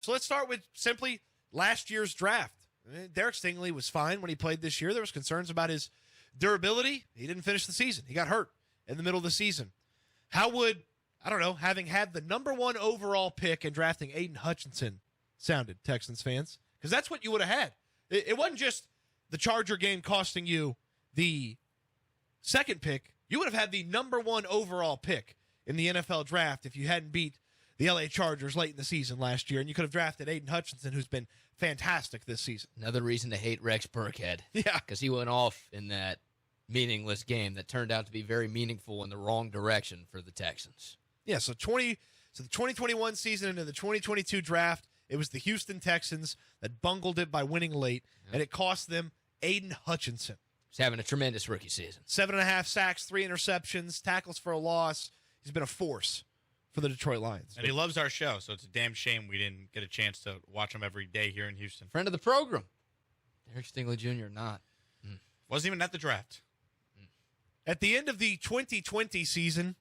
So let's start with simply last year's draft. Derek Stingley was fine when he played this year. There was concerns about his durability. He didn't finish the season. He got hurt in the middle of the season. How would, having had the number 1 overall pick and drafting Aiden Hutchinson sounded, Texans fans? Because that's what you would have had. It wasn't just the Charger game costing you the second pick. You would have had the number 1 overall pick in the NFL draft if you hadn't beat the LA Chargers late in the season last year, and you could have drafted Aiden Hutchinson, who's been fantastic this season. Another reason to hate Rex Burkhead. Yeah. Because he went off in that meaningless game that turned out to be very meaningful in the wrong direction for the Texans. Yeah, so the 2021 season into the 2022 draft, it was the Houston Texans that bungled it by winning late, and it cost them Aiden Hutchinson. He's having a tremendous rookie season. 7.5 sacks, 3 interceptions, tackles for a loss. He's been a force for the Detroit Lions. And he loves our show, so it's a damn shame we didn't get a chance to watch him every day here in Houston. Friend of the program. Derek Stingley Jr. not. Wasn't even at the draft. At the end of the 2020 season,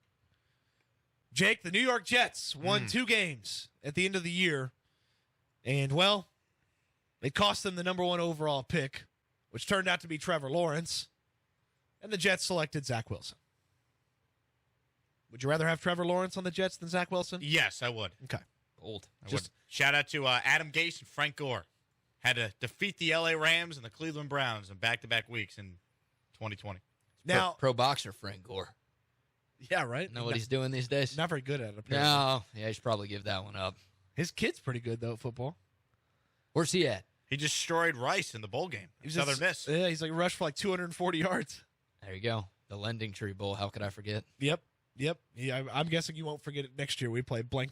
Jake, the New York Jets won 2 games at the end of the year. And, well, it cost them the number 1 overall pick, which turned out to be Trevor Lawrence. And the Jets selected Zach Wilson. Would you rather have Trevor Lawrence on the Jets than Zach Wilson? Yes, I would. Okay. Old. I would. Shout out to Adam Gase and Frank Gore. Had to defeat the LA Rams and the Cleveland Browns in back-to-back weeks in 2020. Now, pro boxer Frank Gore. Yeah, right? Know what he's doing these days? Not very good at it, apparently. No. Yeah, he should probably give that one up. His kid's pretty good, though, at football. Where's he at? He destroyed Rice in the bowl game. Southern Miss. Yeah, he's like rushed for like 240 yards. There you go. The Lending Tree Bowl. How could I forget? Yep. Yeah, I'm guessing you won't forget it next year. We play blank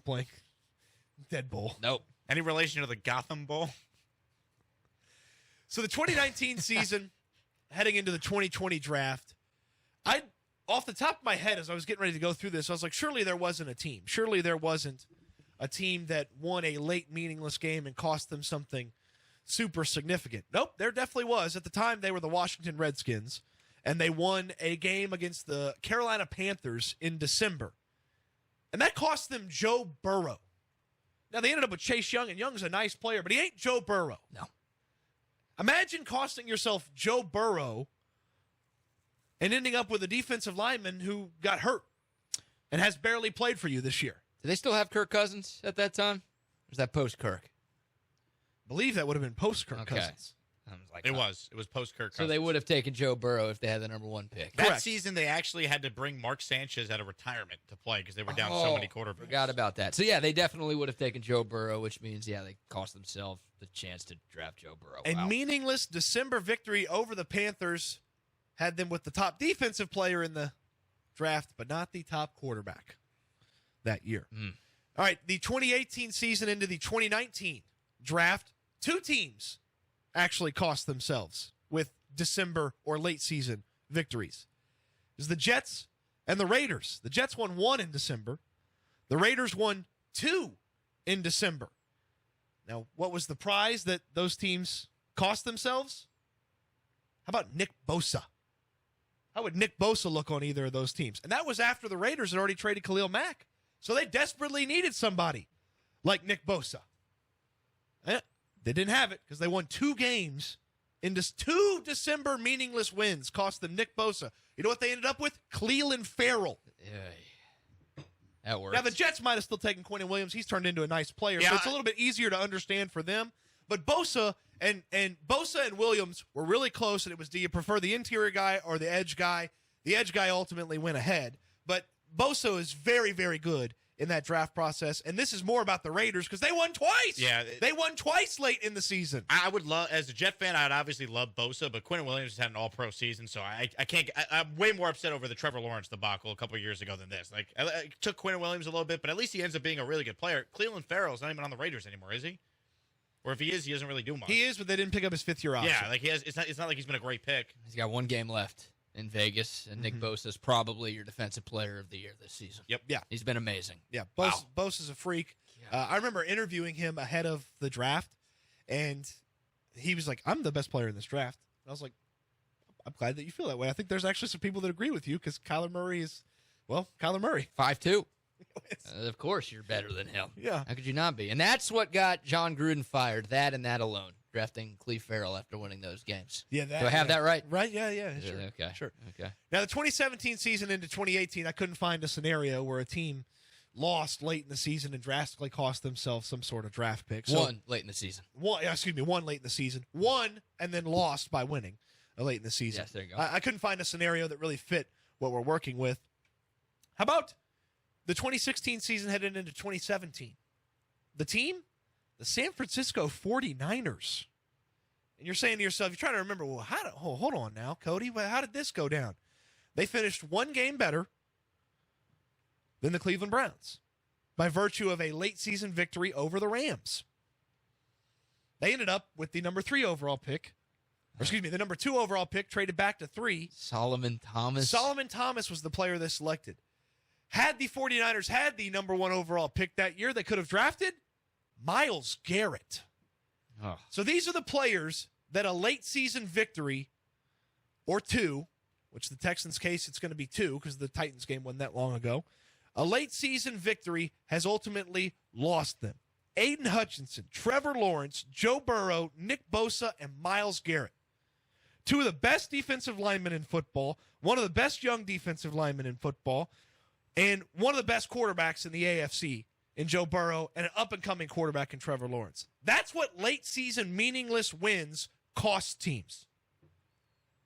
Dead Bowl. Nope. Any relation to the Gotham Bowl? So the 2019 season, heading into the 2020 draft, off the top of my head, as I was getting ready to go through this, I was like, surely there wasn't a team. Surely there wasn't a team that won a late meaningless game and cost them something super significant. Nope, there definitely was. At the time, they were the Washington Redskins, and they won a game against the Carolina Panthers in December. And that cost them Joe Burrow. Now, they ended up with Chase Young, and Young's a nice player, but he ain't Joe Burrow. No. Imagine costing yourself Joe Burrow and ending up with a defensive lineman who got hurt and has barely played for you this year. Do they still have Kirk Cousins at that time? Or was that post-Kirk? I believe that would have been post-Kirk Cousins. I was like, It was post-Kirk So Cousins. they would have taken Joe Burrow if they had the number 1 pick. That Correct. season, they actually had to bring Mark Sanchez out of retirement to play because they were down so many quarterbacks. Forgot about that. So, yeah, they definitely would have taken Joe Burrow, which means, they cost themselves the chance to draft Joe Burrow. A Wow. meaningless December victory over the Panthers had them with the top defensive player in the draft, but not the top quarterback that year. All right, the 2018 season into the 2019 draft, 2 teams actually cost themselves with December or late season victories. It was the Jets and the Raiders. The Jets won 1 in December. The Raiders won 2 in December. Now, what was the prize that those teams cost themselves? How about Nick Bosa? How would Nick Bosa look on either of those teams? And that was after the Raiders had already traded Khalil Mack. So they desperately needed somebody like Nick Bosa. They didn't have it because they won 2 games in just 2 December meaningless wins. Cost them Nick Bosa. You know what they ended up with? Cleveland Farrell. That works. Now, the Jets might have still taken Quentin Williams. He's turned into a nice player, so it's a little bit easier to understand for them. But Bosa and Williams were really close, and it was, do you prefer the interior guy or the edge guy? The edge guy ultimately went ahead. But Bosa is very, very good in that draft process, and this is more about the Raiders because they won twice. Yeah. They won twice late in the season. I would love, as a Jet fan, I'd obviously love Bosa, but Quentin Williams has had an all-pro season, so I can't. I'm way more upset over the Trevor Lawrence debacle a couple of years ago than this. Like, I took Quentin Williams a little bit, but at least he ends up being a really good player. Cleveland Farrell's not even on the Raiders anymore, is he? Or if he is, he doesn't really do much. He is, but they didn't pick up his 5th-year option. Yeah, like he has. It's not like he's been a great pick. He's got 1 game left in Vegas, and Nick Bosa is probably your defensive player of the year this season. Yep. Yeah. He's been amazing. Yeah, Wow. Bosa's a freak. I remember interviewing him ahead of the draft, and he was like, I'm the best player in this draft. And I was like, I'm glad that you feel that way. I think there's actually some people that agree with you because Kyler Murray is, well, Kyler Murray. 5'2". Of course you're better than him. Yeah. How could you not be? And that's what got John Gruden fired, that and that alone, drafting Cleve Farrell after winning those games. Yeah, Do I have that right? Right, yeah, sure. Okay. Sure. Okay. Now, the 2017 season into 2018, I couldn't find a scenario where a team lost late in the season and drastically cost themselves some sort of draft pick. So, One late in the season. one late in the season. One, and then lost by winning late in the season. Yes, there you go. I couldn't find a scenario that really fit what we're working with. How about the 2016 season headed into 2017? The team, the San Francisco 49ers. And you're saying to yourself, you're trying to remember, well, hold on now, Cody. How did this go down? They finished one game better than the Cleveland Browns by virtue of a late season victory over the Rams. They ended up with the number 2 overall pick, traded back to 3. Solomon Thomas. Solomon Thomas was the player they selected. Had the 49ers had the number 1 overall pick that year, they could have drafted Myles Garrett. Oh. So these are the players that a late season victory or 2, which the Texans' case it's going to be 2 because the Titans game wasn't that long ago, a late season victory has ultimately lost them. Aiden Hutchinson, Trevor Lawrence, Joe Burrow, Nick Bosa, and Myles Garrett. 2 of the best defensive linemen in football, one of the best young defensive linemen in football, and one of the best quarterbacks in the AFC in Joe Burrow, and an up-and-coming quarterback in Trevor Lawrence. That's what late-season meaningless wins cost teams.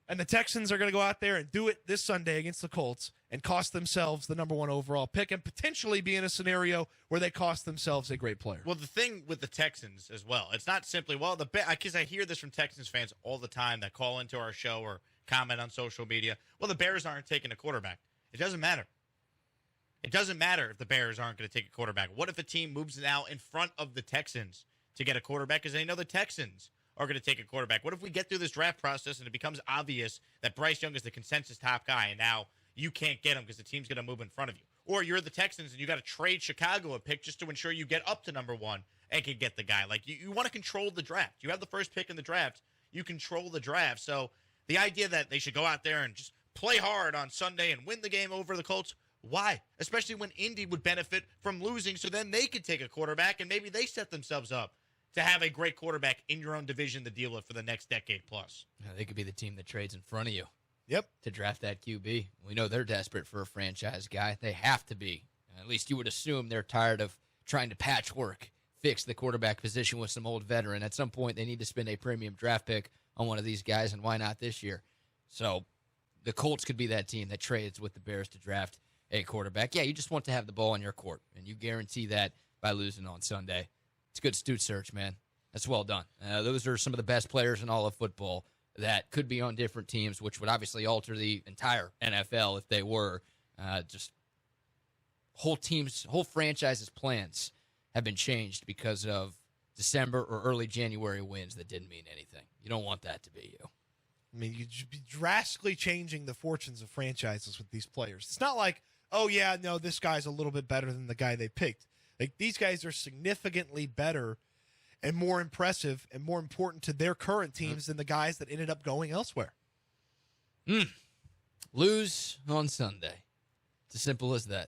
And the Texans are going to go out there and do it this Sunday against the Colts and cost themselves the number 1 overall pick and potentially be in a scenario where they cost themselves a great player. Well, the thing with the Texans as well, it's not simply, because I hear this from Texans fans all the time that call into our show or comment on social media, well, the Bears aren't taking a quarterback. It doesn't matter. It doesn't matter if the Bears aren't going to take a quarterback. What if a team moves now in front of the Texans to get a quarterback because they know the Texans are going to take a quarterback? What if we get through this draft process and it becomes obvious that Bryce Young is the consensus top guy and now you can't get him because the team's going to move in front of you? Or you're the Texans and you got to trade Chicago a pick just to ensure you get up to number 1 and can get the guy. Like, you want to control the draft. You have the first pick in the draft. You control the draft. So the idea that they should go out there and just play hard on Sunday and win the game over the Colts, why? Especially when Indy would benefit from losing, so then they could take a quarterback and maybe they set themselves up to have a great quarterback in your own division to deal with for the next decade plus. Yeah, they could be the team that trades in front of you. Yep. To draft that QB. We know they're desperate for a franchise guy. They have to be. At least you would assume they're tired of trying to patchwork, fix the quarterback position with some old veteran. At some point, they need to spend a premium draft pick on one of these guys, and why not this year? So the Colts could be that team that trades with the Bears to draft a quarterback. Yeah, you just want to have the ball in your court, and you guarantee that by losing on Sunday. It's a good Stoots search, man. That's well done. Those are some of the best players in all of football that could be on different teams, which would obviously alter the entire NFL if they were. Just whole teams, whole franchises' plans have been changed because of December or early January wins that didn't mean anything. You don't want that to be you. I mean, you'd be drastically changing the fortunes of franchises with these players. It's not like, oh, yeah, no, this guy's a little bit better than the guy they picked. Like, these guys are significantly better and more impressive and more important to their current teams than the guys that ended up going elsewhere. Lose on Sunday. It's as simple as that.